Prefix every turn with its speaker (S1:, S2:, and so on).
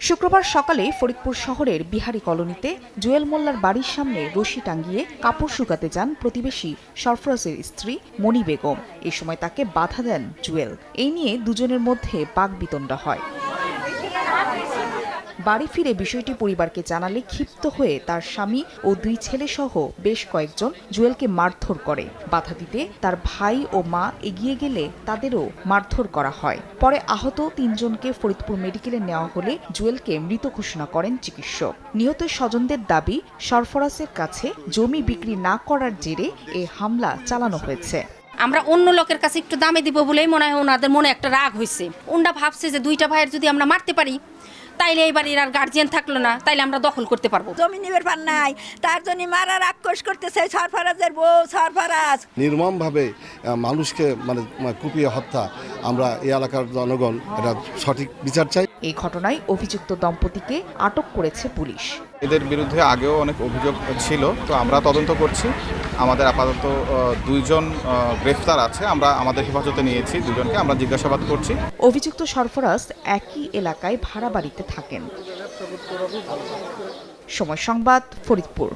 S1: শুক্রবার সকালে ফরিদপুর শহরের বিহারি কলোনিতে জুয়েল মোল্লার বাড়ির সামনে রশি টাঙ্গিয়ে কাপড় শুকাতে যান প্রতিবেশী সরফরাজের স্ত্রী মনি বেগম। এ সময় তাকে বাধা দেন জুয়েল। এই নিয়ে দুজনের মধ্যে বাকবিতণ্ডা হয়। বাড়ি ফিরে বিষয়টি পরিবারকে জানালে ক্ষিপ্ত হয়ে তার স্বামী ও 2 ছেলেসহ বেশ কয়েকজন জুয়েলকে মারধর করে। বাধা দিতে তার ভাই ও মা এগিয়ে গেলে তাদেরও মারধর করা হয়। পরে আহত 3 জনকে ফরিদপুর মেডিকেলে নেওয়া হলে জুয়েলকে মৃত ঘোষণা করেন চিকিৎসক। নিহত স্বজনদের দাবি, সরফরাজের কাছে জমি বিক্রি না করার জেরে এ হামলা চালানো হয়েছে।
S2: আমরা অন্য লোকের কাছে একটু দামে দিব বলেই মনে হয় ওনাদের মনে একটা রাগ হয়েছে। ওনরা ভাবছে যে 2টা ভাইয়ের যদি আমরা মারতে পারি তাইলে এই বাড়ির আর গার্জিয়ান থাকলো না, তাইলে আমরা দখল করতে পারবো।
S3: জমি নিবার পার নাই, তার জন্য মারার আক্রোশ করতেছে সরফরাজের বউ সরফরাজ।
S4: নির্মমভাবে মানুষকে কুপিয়ে হত্যা, আমরা এই এলাকার জনগণ এটা সঠিক বিচার চাই।
S1: এই ঘটনায় অভিযুক্ত দম্পতিকে আটক করেছে পুলিশ।
S5: এদের বিরুদ্ধে আগেও অনেক অভিযোগ ছিল, তো আমরা তদন্ত করছি। আমাদের আপাতত 2 জন গ্রেফতার আছে, আমরা আমাদের হেফাজতে নিয়েছি 2 জনকে, আমরা জিজ্ঞাসাবাদ করছি।
S1: অভিযুক্ত সরফরাজ একই এলাকায় ভাড়া বাড়িতে থাকেন। সময় সংবাদ, ফরিদপুর।